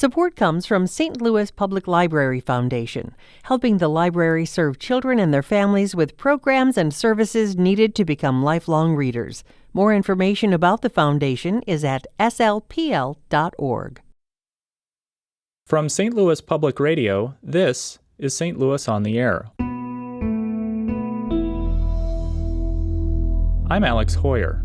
Support comes from St. Louis Public Library Foundation, helping the library serve children and their families with programs and services needed to become lifelong readers. More information about the foundation is at slpl.org. From St. Louis Public Radio, this is St. Louis on the Air. I'm Alex Hoyer.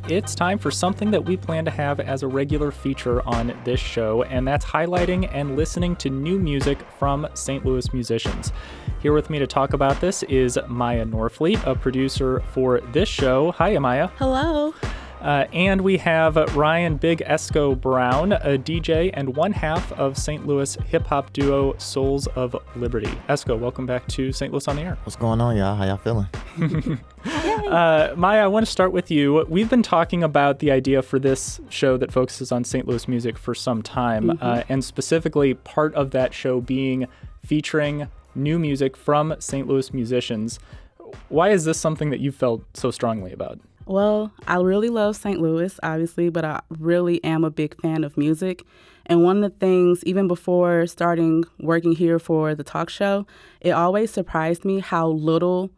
It's time for something that we plan to have as a regular feature on this show, and that's highlighting and listening to new music from St. Louis musicians. Here with me to talk about this is Miya Norfleet, a producer for this show. Hi, Miya. Hello. And we have Ryan Big Esco Brown, a DJ and one half of St. Louis hip-hop duo Souls of Liberty. Esco, welcome back to St. Louis on the Air. What's going on, y'all? How y'all feeling? Miya, I want to start with you. We've been talking about the idea for this show that focuses on St. Louis music for some time, and specifically part of that show being featuring new music from St. Louis musicians. Why is this something that you felt so strongly about? Well, I really love St. Louis, obviously, but I really am a big fan of music. And one of the things, even before starting working here for the talk show, it always surprised me how little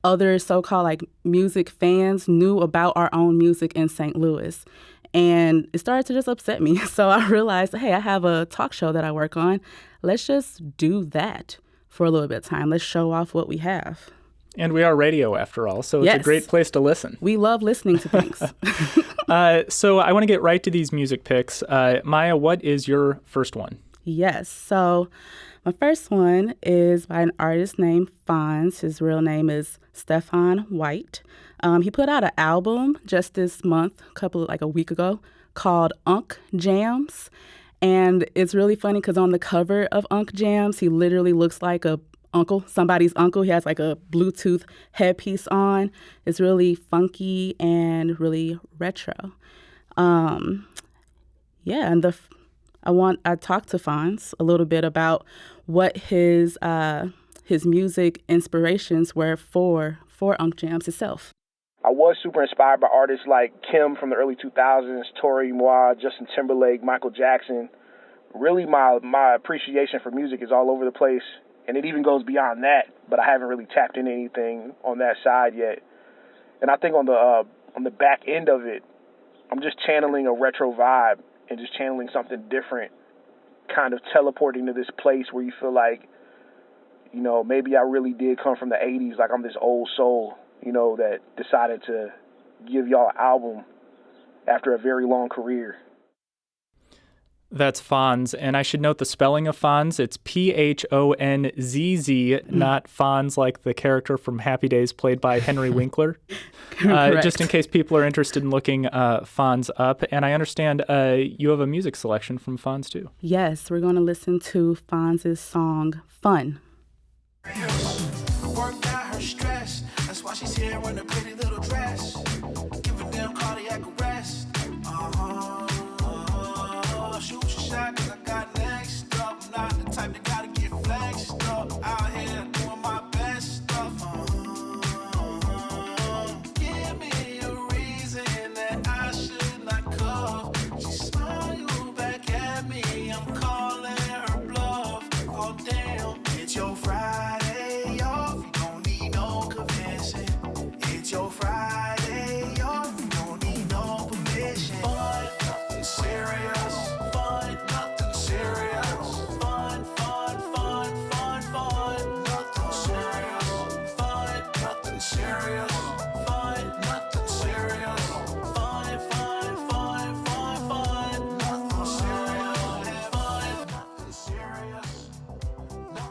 other so-called music fans knew about our own music in St. Louis. And it started to just upset me. So I realized, hey, I have a talk show that I work on. Let's just do that for a little bit of time. Let's show off what we have. And we are radio, after all, so it's a great place to listen. We love listening to things. So I want to get right to these music picks. Miya, what is your first one? Yes. So my first one is by an artist named Fonz. His real name is Stefan White. He put out an album just this month, a week ago, called Unk Jams. And it's really funny because on the cover of Unk Jams, he literally looks like somebody's uncle. He has like a Bluetooth headpiece on. It's really funky and really retro. And I talked to Fonz a little bit about what his music inspirations were for Unk Jams itself. I was super inspired by artists like Kim from the early 2000s, Tori Moi, Justin Timberlake, Michael Jackson. Really, my appreciation for music is all over the place. And it even goes beyond that, but I haven't really tapped into anything on that side yet. And I think on the back end of it, I'm just channeling a retro vibe and just channeling something different, kind of teleporting to this place where you feel like, maybe I really did come from the 80s, like I'm this old soul, that decided to give y'all an album after a very long career. That's Fonz, and I should note the spelling of Fonz. It's Phonzz, not Fonz like the character from Happy Days played by Henry Winkler. Just in case people are interested in looking Fonz up. And I understand you have a music selection from Fonz, too. Yes, we're going to listen to Fonz's song, Fun. Worked out her stress. That's why she's here in a pretty little dress. Give a damn cardiac arrest. Shoot your shot, 'cause I got next up. I'm not the type that gotta get flexed up. Out here doing my best stuff. Give me a reason that I should not cuff. She smiled back at me. I'm calling her bluff. Oh damn, it's your Friday off. You don't need no convincing. It's your Friday off. You don't need no permission. Fun, nothing serious.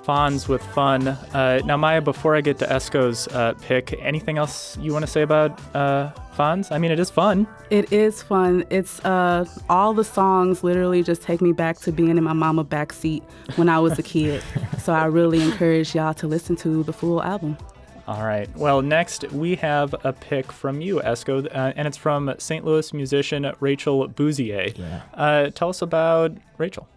Fonz with Fun. Now, Miya, before I get to Esco's pick, anything else you want to say about Fonz? I mean, it is fun. It is fun. It's all the songs literally just take me back to being in my mama backseat when I was a kid. So I really encourage y'all to listen to the full album. All right. Well, next we have a pick from you, Esco, and it's from St. Louis musician Rachel Bouzier. Yeah. Tell us about Rachel.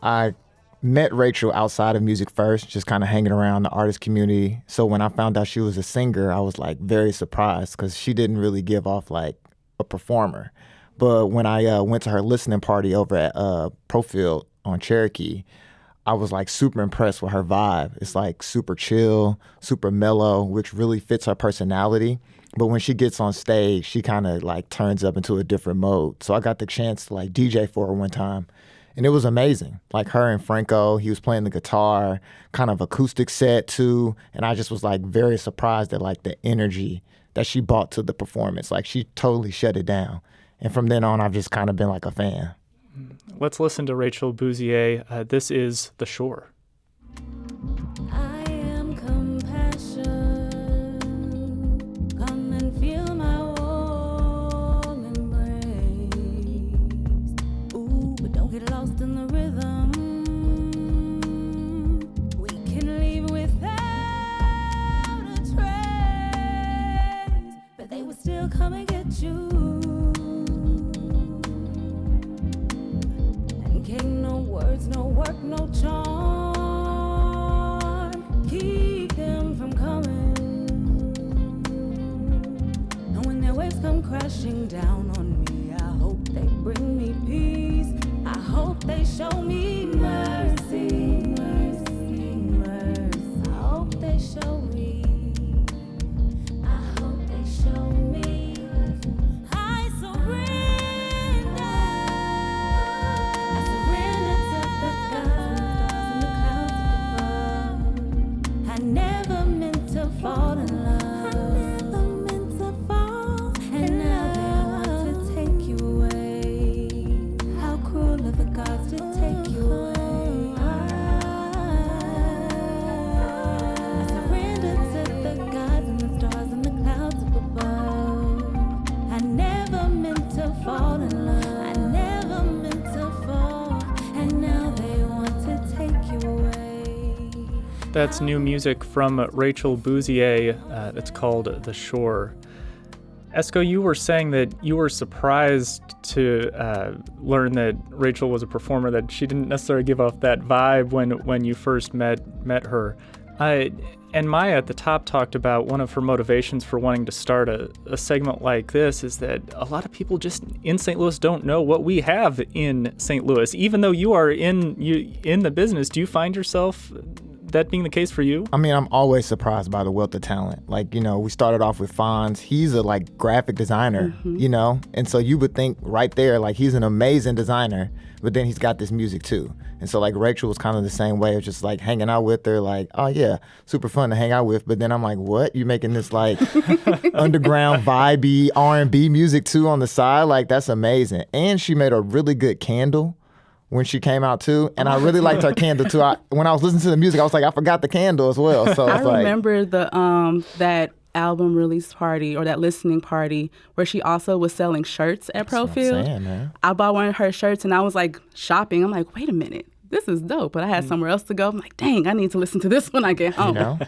I met Rachel outside of music first, just kind of hanging around the artist community. So when I found out she was a singer, I was very surprised because she didn't really give off like a performer. But when I went to her listening party over at Profield on Cherokee, I was like super impressed with her vibe. It's like super chill, super mellow, which really fits her personality. But when she gets on stage, she kind of like turns up into a different mode. So I got the chance to like DJ for her one time. And it was amazing. Like her and Franco, he was playing the guitar, kind of acoustic set too. And I just was like very surprised at like the energy that she brought to the performance. Like she totally shut it down. And from then on, I've just kind of been like a fan. Let's listen to Rachel Bouzier. This is The Shore. I am compassion. Come and feel my warm embrace. Ooh, but don't get lost in the rhythm. We can leave without a trace, but they will still come and get you. No words, no work, no charm. Keep them from coming. And when their waves come crashing down on me, I hope they bring me peace. I hope they show me mercy, mercy, mercy. I hope they show me. I hope they show me. I surrender. Fall in love. I never meant to fall, and now they want to take you away. How cruel of the gods to take you away. I surrender to the gods and the stars and the clouds up above. I never meant to fall in love. I never meant to fall, and now they want to take you away. That's new music from Rachel Bouzier. It's called The Shore. Esco, you were saying that you were surprised to learn that Rachel was a performer, that she didn't necessarily give off that vibe when you first met her. And Miya at the top talked about one of her motivations for wanting to start a segment like this is that a lot of people just in St. Louis don't know what we have in St. Louis. Even though you are in the business, do you find yourself that being the case for you? I mean, I'm always surprised by the wealth of talent. Like, you know, we started off with Fonz. He's a like graphic designer, you know? And so you would think right there, like he's an amazing designer, but then he's got this music too. And so like Rachel was kind of the same way of just like hanging out with her, like, oh yeah, super fun to hang out with. But then I'm like, what? You making this like underground vibey R&B music too on the side? Like that's amazing. And she made a really good candle when she came out too, and I really liked her candle too. When I was listening to the music, I was like, I forgot the candle as well. So I remember the that album release party or that listening party where she also was selling shirts at Profield. I bought one of her shirts and I was like shopping. I'm like, wait a minute, this is dope. But I had somewhere else to go. I'm like, dang, I need to listen to this when I get home. You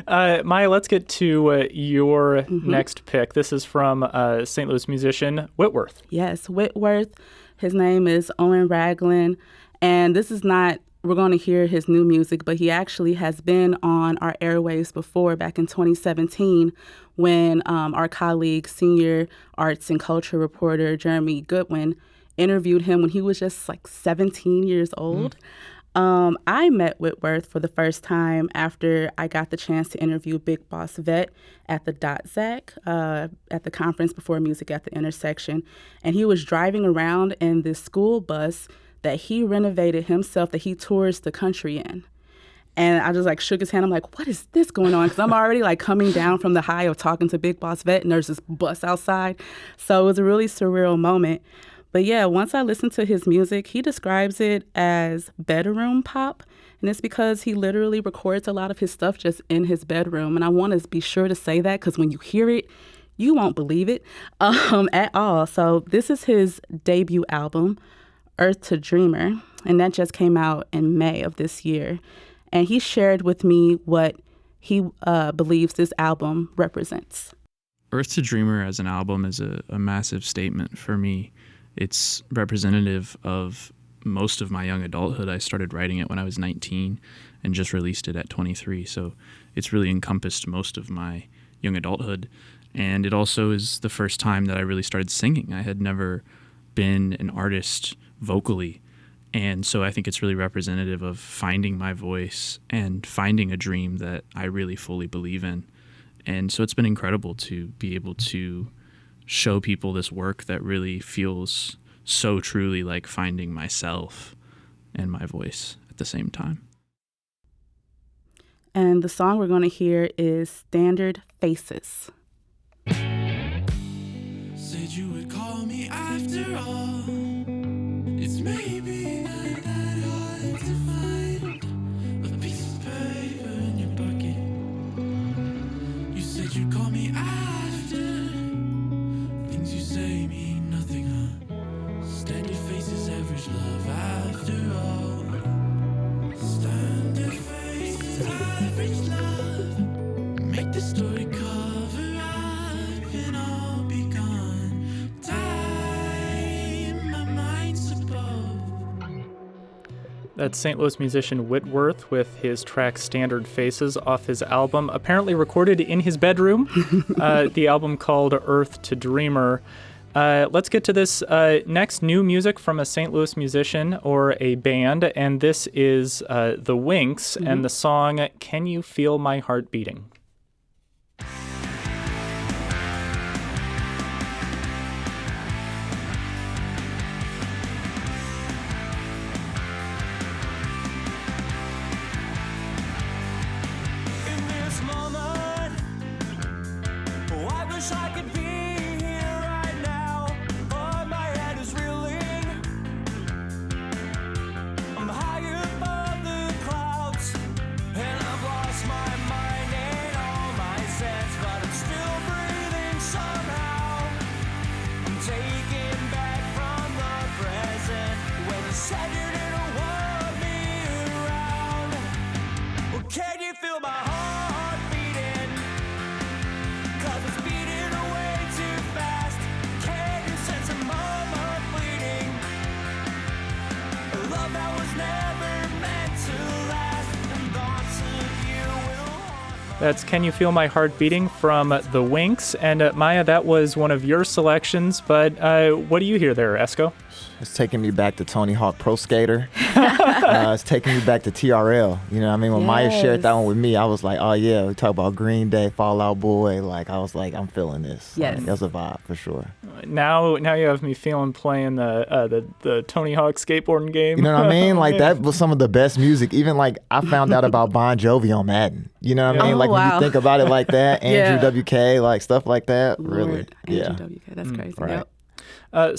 know? Miya, let's get to your next pick. This is from St. Louis musician Whitworth. Yes, Whitworth. His name is Owen Ragland, and this is not, we're going to hear his new music, but he actually has been on our airwaves before back in 2017 when our colleague, senior arts and culture reporter Jeremy Goodwin interviewed him when he was just like 17 years old. I met Whitworth for the first time after I got the chance to interview Big Boss Vet at the DotZac, at the Conference Before Music at the Intersection. And he was driving around in this school bus that he renovated himself, that he tours the country in. And I just like shook his hand. I'm like, what is this going on? Because I'm already like coming down from the high of talking to Big Boss Vet, and there's this bus outside. So it was a really surreal moment. But yeah, once I listened to his music, he describes it as bedroom pop. And it's because he literally records a lot of his stuff just in his bedroom. And I want to be sure to say that because when you hear it, you won't believe it at all. So this is his debut album, Earth to Dreamer. And that just came out in May of this year. And he shared with me what he believes this album represents. Earth to Dreamer as an album is a massive statement for me. It's representative of most of my young adulthood. I started writing it when I was 19 and just released it at 23. So it's really encompassed most of my young adulthood. And it also is the first time that I really started singing. I had never been an artist vocally. And so I think it's really representative of finding my voice and finding a dream that I really fully believe in. And so it's been incredible to be able to show people this work that really feels so truly like finding myself and my voice at the same time. And the song we're going to hear is Standard Faces. Said you would call me after all. It's maybe not that hard to find a piece of paper in your bucket. You said you'd call me after. Things you say mean nothing, huh? Standard faces, average love after all. Standard faces, average love. Make the story cover up and all be gone. Time, my mind's above. That's St. Louis musician Whitworth with his track Standard Faces off his album, apparently recorded in his bedroom, the album called Earth to Dreamer. Let's get to this next new music from a St. Louis musician or a band, and this is The Winks and the song Can You Feel My Heart Beating? In this moment, oh, I wish I could be here right now, but my head is reeling. I'm high above the clouds, and I've lost my mind and all my sense, but I'm still breathing somehow. I'm taken back from the present when you said you didn't want me around. Well, can you feel my heart beating? 'Cause it's beating away too fast. Can you sense a moment bleeding? A love that was never meant to last. And thoughts of you will haunt my That's Can You Feel My Heart Beating from The Winks. And Maya, that was one of your selections, but what do you hear there, Esco? It's taking me back to Tony Hawk Pro Skater. It's taking me back to TRL. You know what I mean? When Maya shared that one with me, I was like, oh yeah, we talk about Green Day, Fall Out Boy. Like, I was like, I'm feeling this. Yes. Like, that's a vibe for sure. Now you have me feeling playing the Tony Hawk skateboarding game. You know what I mean? Like, that was some of the best music. Even like, I found out about Bon Jovi on Madden. You know what I mean? Oh, Like, when wow. you think about it like that, Andrew WK, like stuff like that. Lord, Really. Yeah. Andrew WK, that's crazy. right. Yep.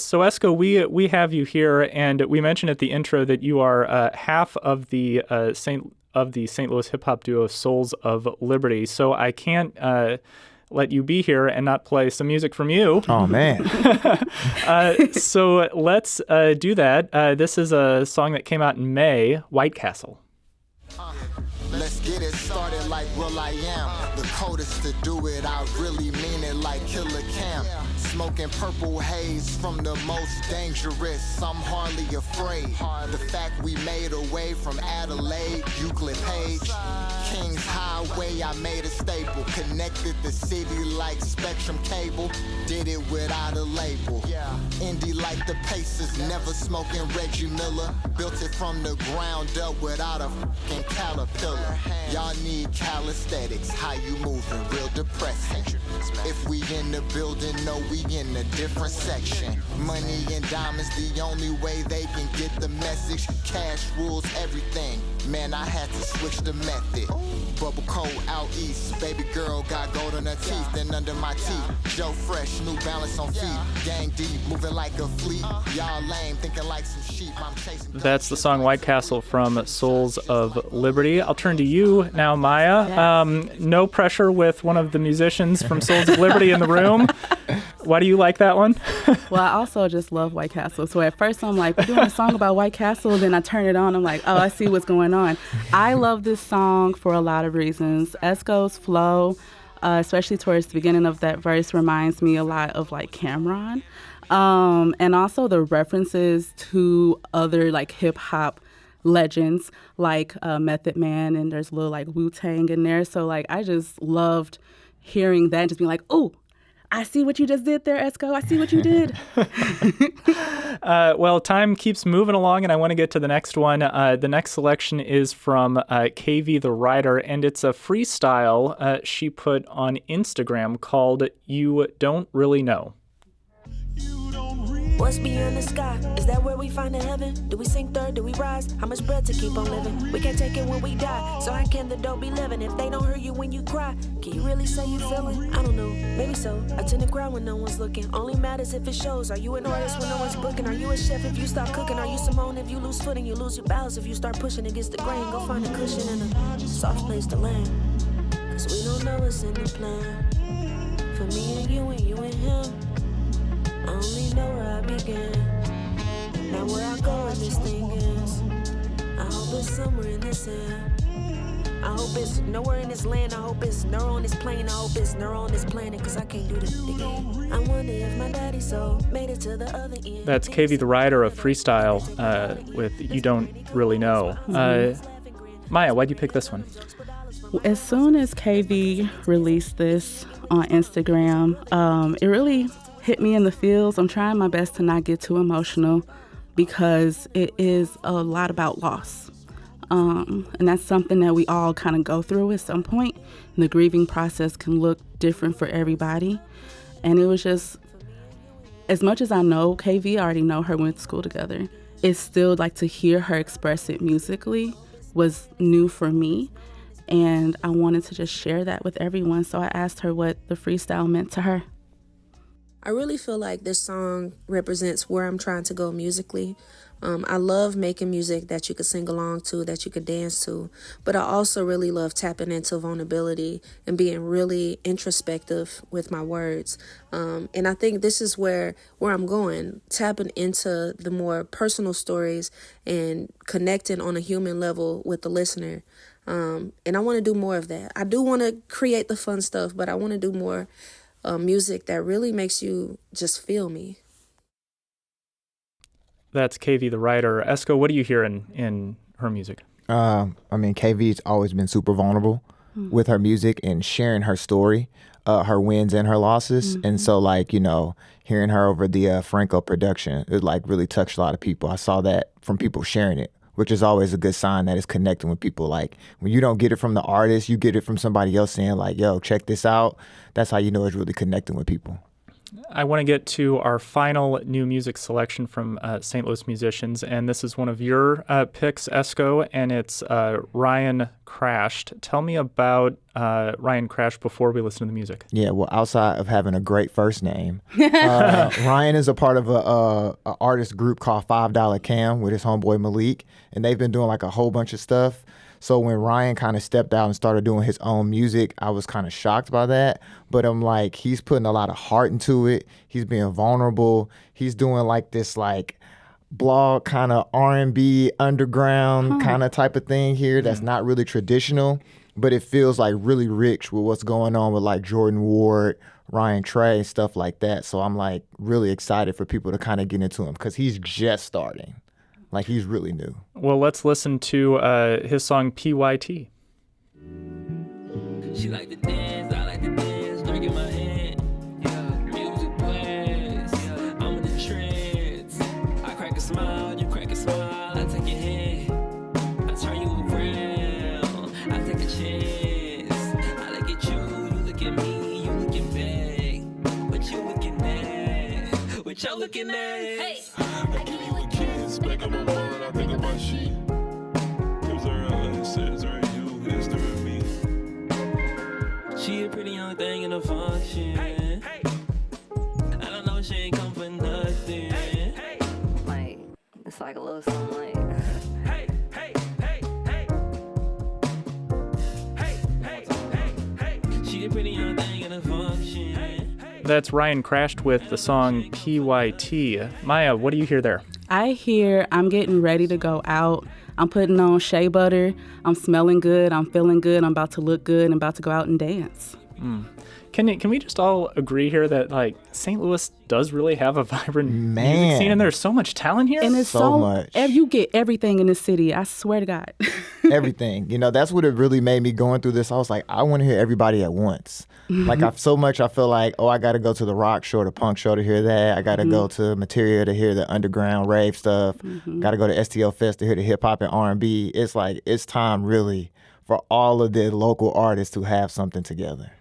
So Esco, we have you here, and we mentioned at the intro that you are half of the St. Louis hip hop duo Souls of Liberty. So I can't let you be here and not play some music from you. Oh man. So let's do that. This is a song that came out in May, White Castle. Let's get it started like Will I Am. The coldest to do it, I really mean it like Killer Cam. Smoking purple haze from the most dangerous, I'm hardly afraid. The fact we made a way from Adelaide, Euclid Page. King's Highway, I made a staple. Connected the city like Spectrum Cable. Did it without a label. Indie like the Pacers, never smoking Reggie Miller. Built it from the ground up without a fucking caterpillar. Y'all need calisthenics, how you moving, real depressing. If we in the building, no, we in a different section. Money and diamonds, the only way they can get the message. Cash rules everything, man, I had to switch the method. Bubble coat out east, baby girl got gold on her teeth and under my teeth. Joe Fresh, New Balance on feet. Gang deep, moving like a fleet. Y'all lame, thinking like some sheep. I'm chasing. That's the song White Castle from Souls of Liberty. I'll turn to you now, Maya. No pressure with one of the musicians from Souls of Liberty in the room. Why do you like that one? Well, I also just love White Castle. So at first I'm like, we're doing a song about White Castle. Then I turn it on. I'm like, oh, I see what's going on. I love this song for a lot of reasons. Esco's flow, especially towards the beginning of that verse, reminds me a lot of like Cameron. And also the references to other like hip hop legends like Method Man, and there's a little like Wu-Tang in there. So like I just loved hearing that and just being like, oh, I see what you just did there, Esco. I see what you did. Well, time keeps moving along, and I want to get to the next one. The next selection is from KV the Writer, and it's a freestyle she put on Instagram called You Don't Really Know. What's beyond the sky? Is that where we find the heaven? Do we sink third? Do we rise? How much bread to keep on living? We can't take it when we die. So how can the dope be living if they don't hear you when you cry? Can you really say you feeling? I don't know. Maybe so. I tend to cry when no one's looking. Only matters if it shows. Are you an artist when no one's booking? Are you a chef if you stop cooking? Are you Simone if you lose footing? You lose your bowels if you start pushing against the grain. Go find a cushion and a soft place to land. Cause we don't know what's in the plan. For me and you and him. I only know where I began. Now where I go when this thing is. I hope it's somewhere in this air. I hope it's nowhere in this land. I hope it's nowhere on this plane. I hope it's nowhere on this planet. Cause I can't do this again. I wonder if my daddy's soul made it to the other end. That's KV the Writer of Freestyle with You Don't Really Know. Maya, why'd you pick this one? As soon as KV released this on Instagram, it really hit me in the feels. I'm trying my best to not get too emotional because it is a lot about loss. And that's something that we all kind of go through at some point. And the grieving process can look different for everybody. And it was just, as much as I know KV, I already know her, went to school together. It's still like to hear her express it musically was new for me. And I wanted to just share that with everyone. So I asked her what the freestyle meant to her. I really feel like this song represents where I'm trying to go musically. I love making music that you could sing along to, that you could dance to, but I also really love tapping into vulnerability and being really introspective with my words. And I think this is where I'm going, tapping into the more personal stories and connecting on a human level with the listener. And I want to do more of that. I do want to create the fun stuff, but I want to do more music that really makes you just feel me. That's KV the Writer. Esco, what do you hear in her music? KV's always been super vulnerable with her music and sharing her story, her wins and her losses. Mm-hmm. And so, hearing her over the Franco production, it really touched a lot of people. I saw that from people sharing it, which is always a good sign that it's connecting with people. Like, when you don't get it from the artist, you get it from somebody else saying, yo, check this out. That's how you know it's really connecting with people. I want to get to our final new music selection from St. Louis musicians, and this is one of your picks, Esco, and it's Ryan Crashed. Tell me about Ryan Crashed before we listen to the music. Yeah, well, outside of having a great first name, Ryan is a part of a artist group called $5 Cam with his homeboy Malik, and they've been doing a whole bunch of stuff. So when Ryan kind of stepped out and started doing his own music, I was kind of shocked by that. But I'm he's putting a lot of heart into it. He's being vulnerable. He's doing this blog kind of R&B underground kind of type of thing here that's not really traditional, but it feels really rich with what's going on with Jordan Ward, Ryan Trey, stuff like that. So I'm really excited for people to kind of get into him because he's just starting. He's really new. Well, let's listen to his song PYT. She like to dance, I like to dance, drink in my hand. Yeah, music plays, yeah. I'm in the trance. I crack a smile, you crack a smile. I take your hand, I turn you around. I take a chance. I look at you look at me, you looking back. What you looking at? What y'all looking at? Hey. I give you a kiss, back on my mind, I think about she. Gives her a says her you, it's her me. She a pretty young thing in a function. Hey, hey. I don't know, she ain't come for nothing. Hey, hey. It's a little something hey, hey, hey, hey. Hey, hey, hey, hey. She a pretty young thing in a function. That's Ryan Crashed with the song PYT. Maya, what do you hear there? I hear I'm getting ready to go out. I'm putting on shea butter. I'm smelling good. I'm feeling good. I'm about to look good and about to go out and dance. Can we just all agree here that St. Louis does really have a vibrant music scene, and there's so much talent here? And it's so much. You get everything in this city. I swear to God. Everything. That's what it really made me going through this. I was I want to hear everybody at once. Like, I feel like, I got to go to the rock show, the punk show to hear that. I got to go to Materia to hear the underground rave stuff. Got to go to STL Fest to hear the hip hop and R&B. It's like, it's time really for all of the local artists to have something together.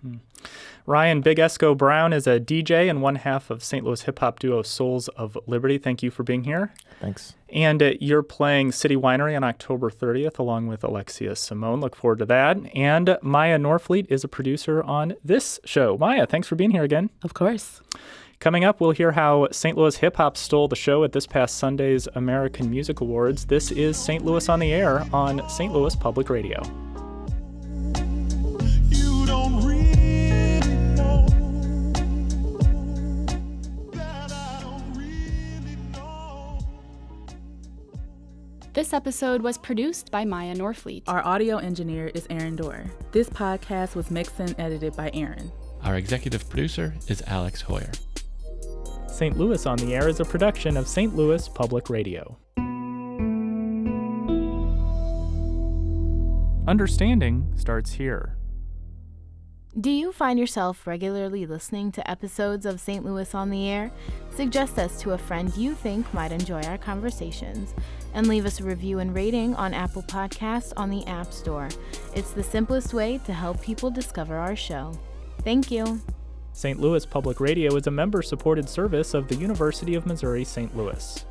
Ryan Big Esco Brown is a DJ and one half of St. Louis hip-hop duo Souls of Liberty. Thank you for being here. Thanks. And you're playing City Winery on October 30th along with Alexia Simone. Look forward to that. And Miya Norfleet is a producer on this show. Miya, thanks for being here again. Of course. Coming up, we'll hear how St. Louis hip-hop stole the show at this past Sunday's American Music Awards. This is St. Louis on the Air on St. Louis Public Radio. You don't really know that I don't really know. This episode was produced by Miya Norfleet. Our audio engineer is Aaron Dorr. This podcast was mixed and edited by Aaron. Our executive producer is Alex Hoyer. St. Louis on the Air is a production of St. Louis Public Radio. Understanding starts here. Do you find yourself regularly listening to episodes of St. Louis on the Air? Suggest us to a friend you think might enjoy our conversations, and leave us a review and rating on Apple Podcasts on the App Store. It's the simplest way to help people discover our show. Thank you. St. Louis Public Radio is a member-supported service of the University of Missouri St. Louis.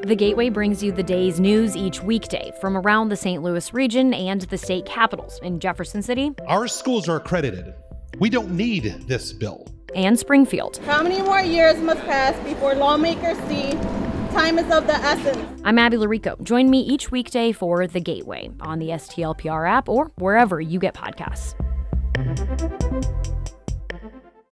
The Gateway brings you the day's news each weekday from around the St. Louis region and the state capitals in Jefferson City. Our schools are accredited. We don't need this bill. And Springfield. How many more years must pass before lawmakers see time is of the essence? I'm Abby Larico. Join me each weekday for The Gateway on the STLPR app or wherever you get podcasts.